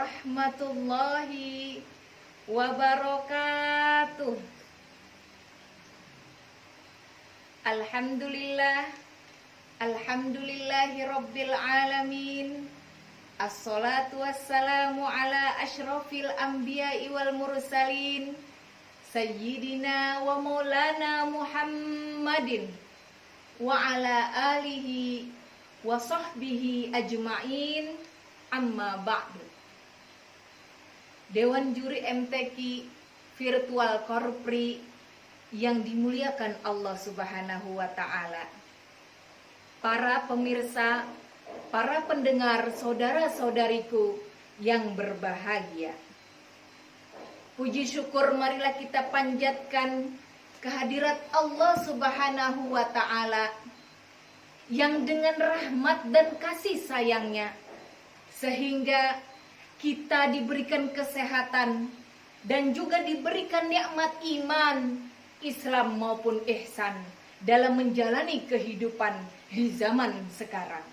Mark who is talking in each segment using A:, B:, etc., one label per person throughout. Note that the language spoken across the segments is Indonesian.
A: warahmatullahi wabarakatuh. Alhamdulillahi rabbil alamin. Assalatu wassalamu ala asyrafil anbiya'i wal mursalin Sayyidina wa maulana Muhammadin wa ala alihi wa sahbihi ajma'in, amma ba'du. Dewan Juri MTQ Virtual Korpri yang dimuliakan Allah Subhanahu wa ta'ala, para pemirsa, para pendengar, saudara-saudariku yang berbahagia, puji syukur marilah kita panjatkan kehadirat Allah Subhanahu wa ta'ala yang dengan rahmat dan kasih sayangnya sehingga kita diberikan kesehatan dan juga diberikan nikmat iman, Islam maupun ihsan dalam menjalani kehidupan di zaman sekarang.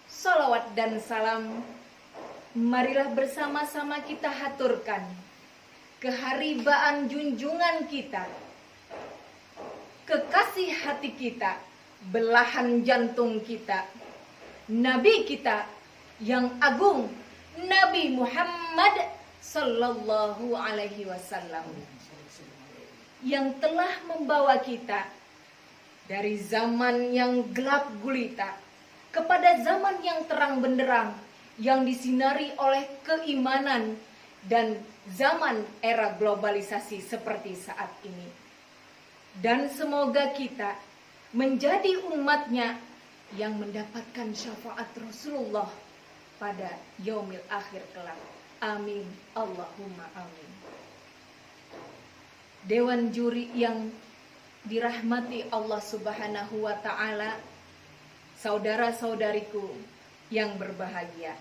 A: Salawat dan salam marilah bersama-sama kita haturkan keharibaan junjungan kita, kekasih hati kita, belahan jantung kita, Nabi kita yang agung, Nabi Muhammad sallallahu alaihi wasallam, yang telah membawa kita dari zaman yang gelap gulita kepada zaman yang terang benderang, yang disinari oleh keimanan dan zaman era globalisasi seperti saat ini. Dan semoga kita menjadi umatnya yang mendapatkan syafaat Rasulullah pada yaumil akhir kelak. Amin, Allahumma amin. Dewan juri yang dirahmati Allah Subhanahu wa ta'ala, saudara-saudariku yang berbahagia,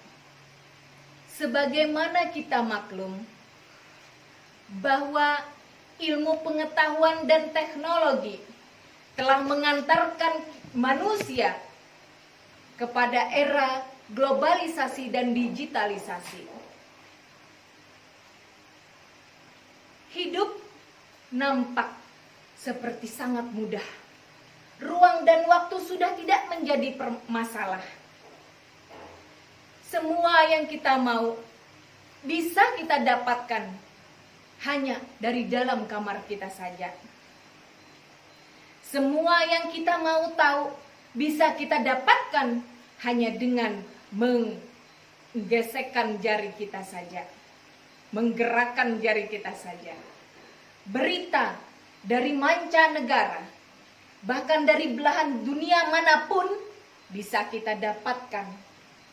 A: sebagaimana kita maklum bahwa ilmu pengetahuan dan teknologi telah mengantarkan manusia kepada era globalisasi dan digitalisasi. Hidup nampak seperti sangat mudah. Ruang dan waktu sudah tidak menjadi masalah. Semua yang kita mau bisa kita dapatkan hanya dari dalam kamar kita saja. Semua yang kita mau tahu bisa kita dapatkan hanya dengan menggesekkan jari kita saja, menggerakkan jari kita saja. Berita dari mancanegara, bahkan dari belahan dunia manapun, bisa kita dapatkan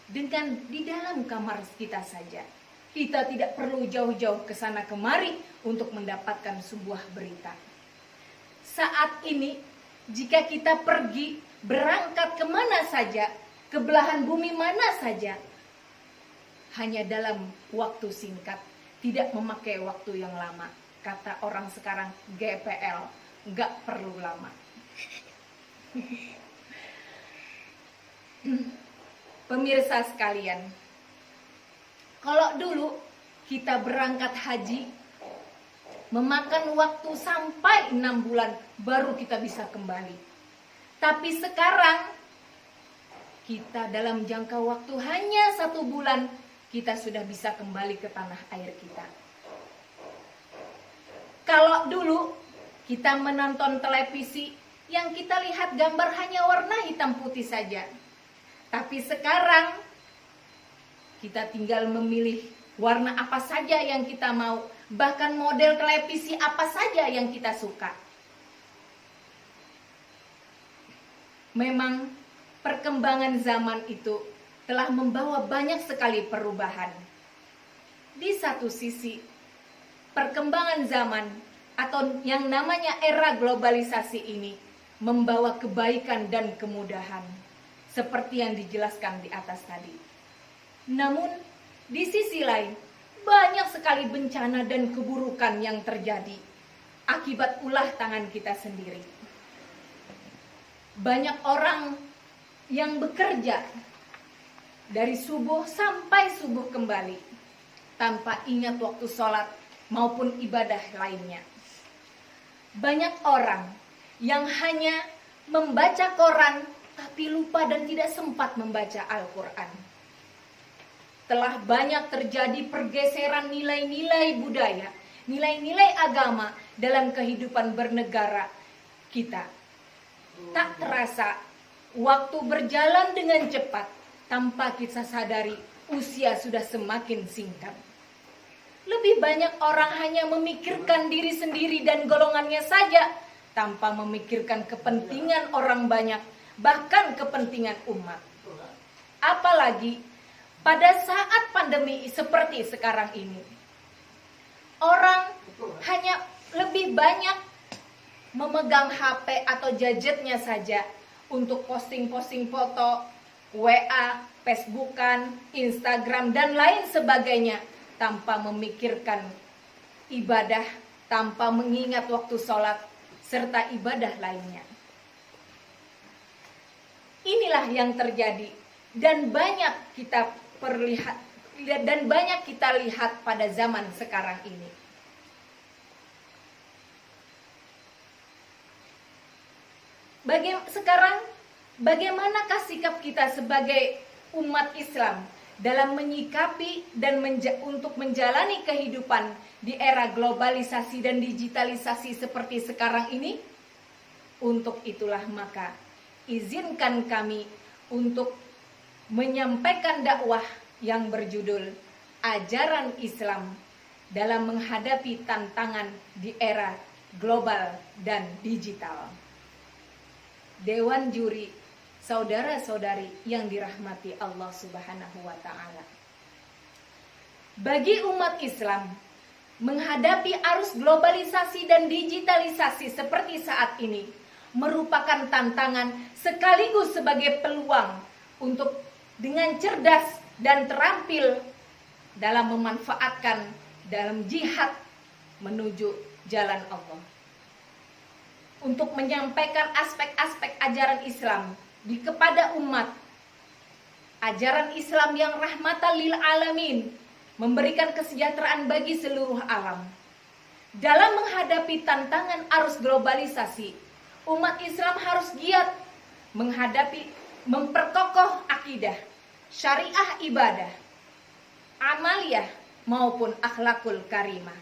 A: dengan di dalam kamar kita saja. Kita tidak perlu jauh-jauh ke sana kemari untuk mendapatkan sebuah berita. Saat ini, jika kita pergi, berangkat kemana saja, ke belahan bumi mana saja, hanya dalam waktu singkat, tidak memakai waktu yang lama. Kata orang sekarang, GPL, nggak perlu lama. Pemirsa sekalian, kalau dulu kita berangkat haji memakan waktu sampai 6 bulan baru kita bisa kembali. Tapi sekarang kita dalam jangka waktu hanya 1 bulan kita sudah bisa kembali ke tanah air kita. Kalau dulu kita menonton televisi yang kita lihat gambar hanya warna hitam putih saja. Tapi sekarang kita tinggal memilih warna apa saja yang kita mau, bahkan model televisi apa saja yang kita suka. Memang perkembangan zaman itu telah membawa banyak sekali perubahan. Di satu sisi, perkembangan zaman atau yang namanya era globalisasi ini membawa kebaikan dan kemudahan, seperti yang dijelaskan di atas tadi. Namun, di sisi lain, banyak sekali bencana dan keburukan yang terjadi akibat ulah tangan kita sendiri. Banyak orang yang bekerja dari subuh sampai subuh kembali, tanpa ingat waktu sholat maupun ibadah lainnya. Banyak orang yang hanya membaca koran tapi lupa dan tidak sempat membaca Al-Quran. Telah banyak terjadi pergeseran nilai-nilai budaya, nilai-nilai agama dalam kehidupan bernegara kita. Tak terasa, waktu berjalan dengan cepat, tanpa kita sadari usia sudah semakin singkat. Lebih banyak orang hanya memikirkan diri sendiri dan golongannya saja, tanpa memikirkan kepentingan orang banyak, bahkan kepentingan umat. Apalagi pada saat pandemi seperti sekarang ini, orang hanya lebih banyak memegang HP atau gadgetnya saja untuk posting-posting foto, WA, Facebookan, Instagram, dan lain sebagainya, tanpa memikirkan ibadah, tanpa mengingat waktu sholat, serta ibadah lainnya. Inilah yang terjadi dan banyak kita lihat pada zaman sekarang ini. Sekarang bagaimanakah sikap kita sebagai umat Islam dalam menyikapi dan untuk menjalani kehidupan di era globalisasi dan digitalisasi seperti sekarang ini? Untuk itulah maka izinkan kami untuk menyampaikan dakwah yang berjudul Ajaran Islam dalam menghadapi tantangan di era global dan digital. Dewan juri, saudara-saudari yang dirahmati Allah Subhanahu wa Ta'ala. Bagi umat Islam, menghadapi arus globalisasi dan digitalisasi seperti saat ini merupakan tantangan sekaligus sebagai peluang untuk dengan cerdas dan terampil dalam memanfaatkan dalam jihad menuju jalan Allah. Untuk menyampaikan aspek-aspek ajaran Islam kepada umat. Ajaran Islam yang rahmatan lil alamin, memberikan kesejahteraan bagi seluruh alam. Dalam menghadapi tantangan arus globalisasi, umat Islam harus giat memperkokoh akidah, syariah ibadah, amaliyah maupun akhlakul karimah.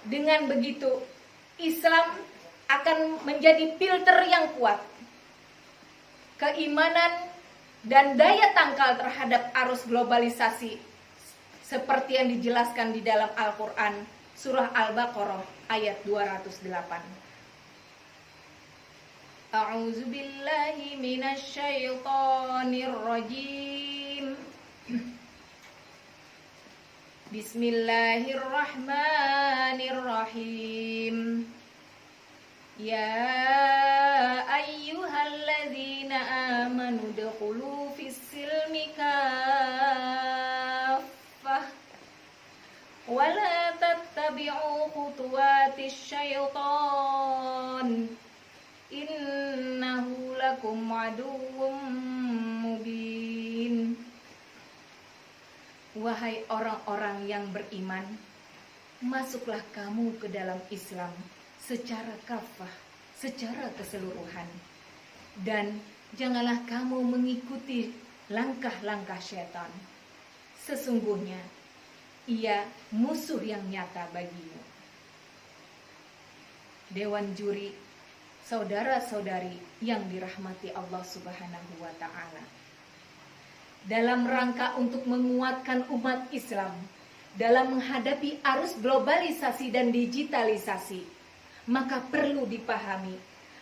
A: Dengan begitu, Islam akan menjadi filter yang kuat. Keimanan dan daya tangkal terhadap arus globalisasi seperti yang dijelaskan di dalam Al-Quran surah Al-Baqarah ayat 208. A'udzu billahi minasy syaithanir rajim. Bismillahirrahmanirrahim. Ya ayyuhalladzina amanu dukhulu fis-silmi kaffah wa la tattabi'u khutuwatis syaitan innahu lakum aduwwum mubin. Wahai orang-orang yang beriman, masuklah kamu ke dalam Islam secara kafah, secara keseluruhan. Dan janganlah kamu mengikuti langkah-langkah syaitan. Sesungguhnya ia musuh yang nyata bagimu. Dewan juri, saudara-saudari yang dirahmati Allah Subhanahu wa Ta'ala. Dalam rangka untuk menguatkan umat Islam dalam menghadapi arus globalisasi dan digitalisasi, maka perlu dipahami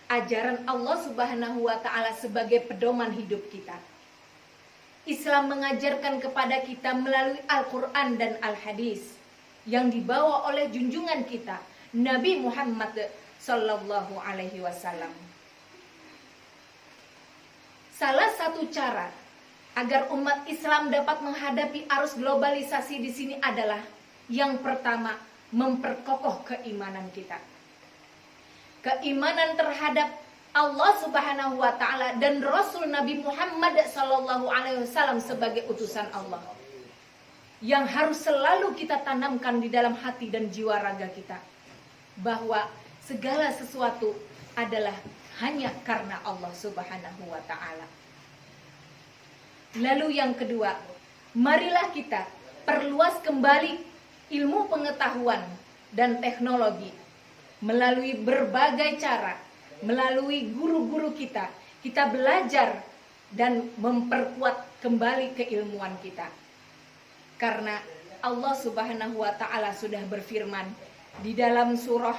A: ajaran Allah Subhanahu wa Ta'ala sebagai pedoman hidup kita. Islam mengajarkan kepada kita melalui Al-Quran dan Al-Hadis yang dibawa oleh junjungan kita Nabi Muhammad Sallallahu Alaihi Wasallam. Salah satu cara agar umat Islam dapat menghadapi arus globalisasi di sini adalah yang pertama, memperkokoh keimanan kita. Keimanan terhadap Allah Subhanahu wa taala dan Rasul Nabi Muhammad sallallahu alaihi wasallam sebagai utusan Allah. Yang harus selalu kita tanamkan di dalam hati dan jiwa raga kita, bahwa segala sesuatu adalah hanya karena Allah Subhanahu wa taala. Lalu yang kedua, marilah kita perluas kembali ilmu pengetahuan dan teknologi melalui berbagai cara, melalui guru-guru kita belajar dan memperkuat kembali keilmuan kita. Karena Allah Subhanahu wa taala sudah berfirman di dalam surah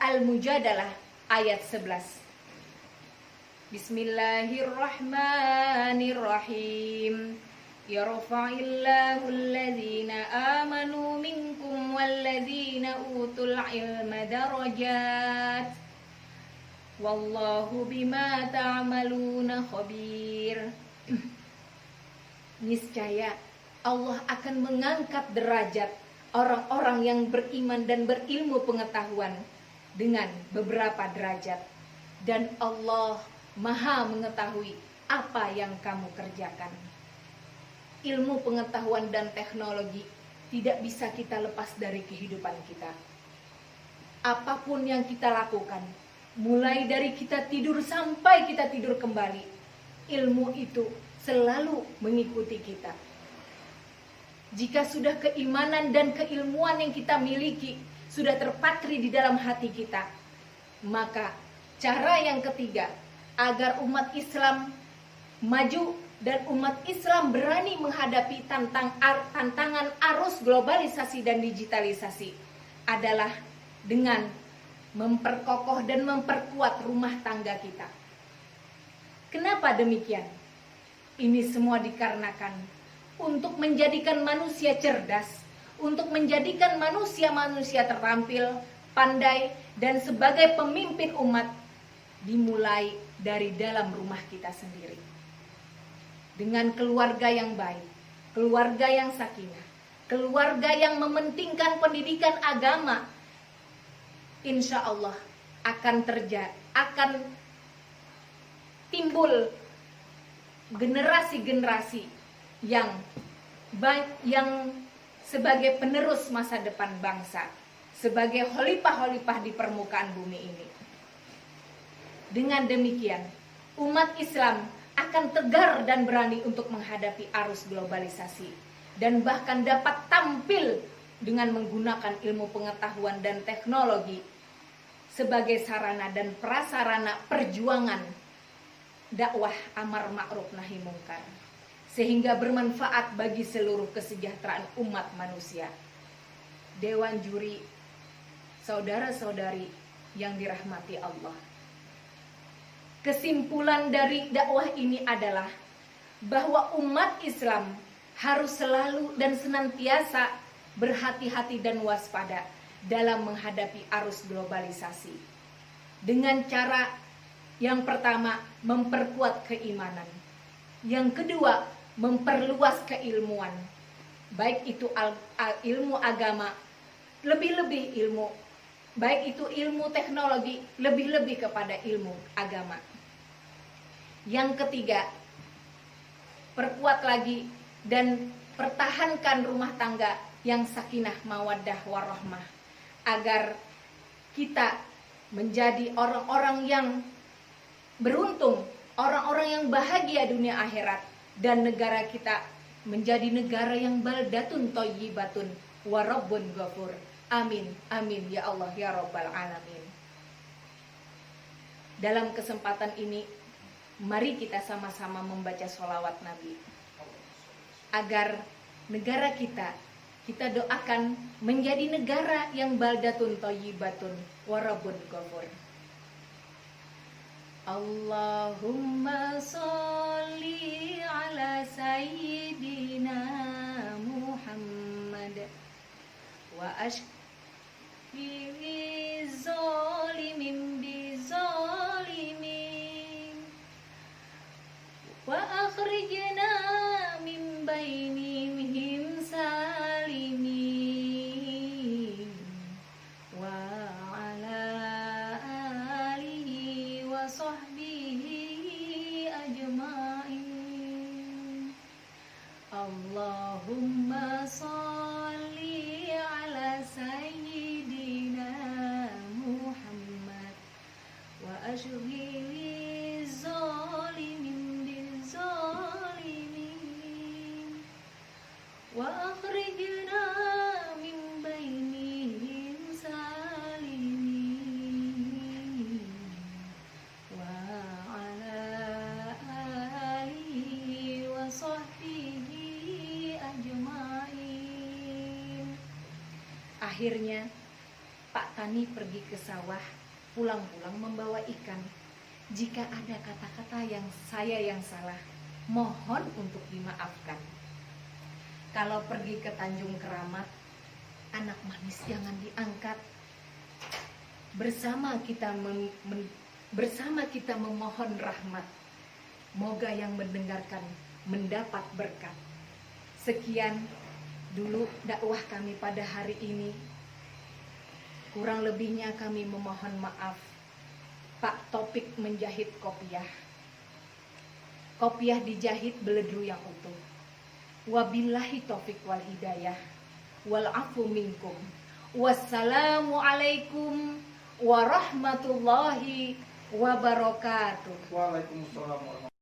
A: Al-Mujadalah ayat 11. Bismillahirrahmanirrahim. Yarfa'illahu alladhina amanu minkum walladhina utul ilma darajat. Wallahu bima ta'maluna khabir. Niscaya Allah akan mengangkat derajat orang-orang yang beriman dan berilmu pengetahuan dengan beberapa derajat. Dan Allah Maha mengetahui apa yang kamu kerjakan. Ilmu pengetahuan dan teknologi tidak bisa kita lepas dari kehidupan kita. Apapun yang kita lakukan, mulai dari kita tidur sampai kita tidur kembali, ilmu itu selalu mengikuti kita. Jika sudah keimanan dan keilmuan yang kita miliki sudah terpatri di dalam hati kita, maka cara yang ketiga agar umat Islam maju dan umat Islam berani menghadapi tantangan arus globalisasi dan digitalisasi adalah dengan memperkokoh dan memperkuat rumah tangga kita. Kenapa demikian? Ini semua dikarenakan untuk menjadikan manusia cerdas, untuk menjadikan manusia-manusia terampil, pandai, dan sebagai pemimpin umat dimulai dari dalam rumah kita sendiri. Dengan keluarga yang baik, keluarga yang sakinah, keluarga yang mementingkan pendidikan agama, insya Allah akan timbul generasi-generasi yang sebagai penerus masa depan bangsa, sebagai khalifah-khalifah di permukaan bumi ini. Dengan demikian, umat Islam akan tegar dan berani untuk menghadapi arus globalisasi dan bahkan dapat tampil dengan menggunakan ilmu pengetahuan dan teknologi sebagai sarana dan prasarana perjuangan dakwah amar ma'ruf nahi mungkar, sehingga bermanfaat bagi seluruh kesejahteraan umat manusia. Dewan juri, saudara-saudari yang dirahmati Allah, kesimpulan dari dakwah ini adalah bahwa umat Islam harus selalu dan senantiasa berhati-hati dan waspada dalam menghadapi arus globalisasi. Dengan cara yang pertama, memperkuat keimanan. Yang kedua, memperluas keilmuan. Baik itu ilmu agama, lebih-lebih ilmu. Baik itu ilmu teknologi, lebih-lebih kepada ilmu agama. Yang ketiga, perkuat lagi dan pertahankan rumah tangga yang sakinah mawaddah warahmah, agar kita menjadi orang-orang yang beruntung, orang-orang yang bahagia dunia akhirat, dan negara kita menjadi negara yang baldatun thayyibatun wa rabbun ghafur. Amin, amin ya Allah ya Rabbal Alamin. Dalam kesempatan ini, mari kita sama-sama membaca sholawat Nabi, agar negara kita doakan menjadi negara yang baldatun thayyibatun wa rabbun ghafur. Allahumma sholli ala sayyidina Muhammad wa ashfi zalimin bi zalimin wa akhrijna min bainihim salimin wa ala alihi wa Akhirnya Pak Tani pergi ke sawah, pulang-pulang membawa ikan. Jika ada kata-kata yang salah, mohon untuk dimaafkan. Kalau pergi ke Tanjung Keramat, anak manis jangan diangkat. Bersama kita memohon rahmat. Moga yang mendengarkan mendapat berkat. Sekian dulu dakwah kami pada hari ini. Kurang lebihnya kami memohon maaf. Pak Topik menjahit kopiah. Kopiah dijahit beledru yang utuh. Wabillahi taufik wal hidayah. Wal afu minkum. Wassalamualaikum warahmatullahi wabarakatuh.
B: Waalaikumsalam warahmatullahi wabarakatuh.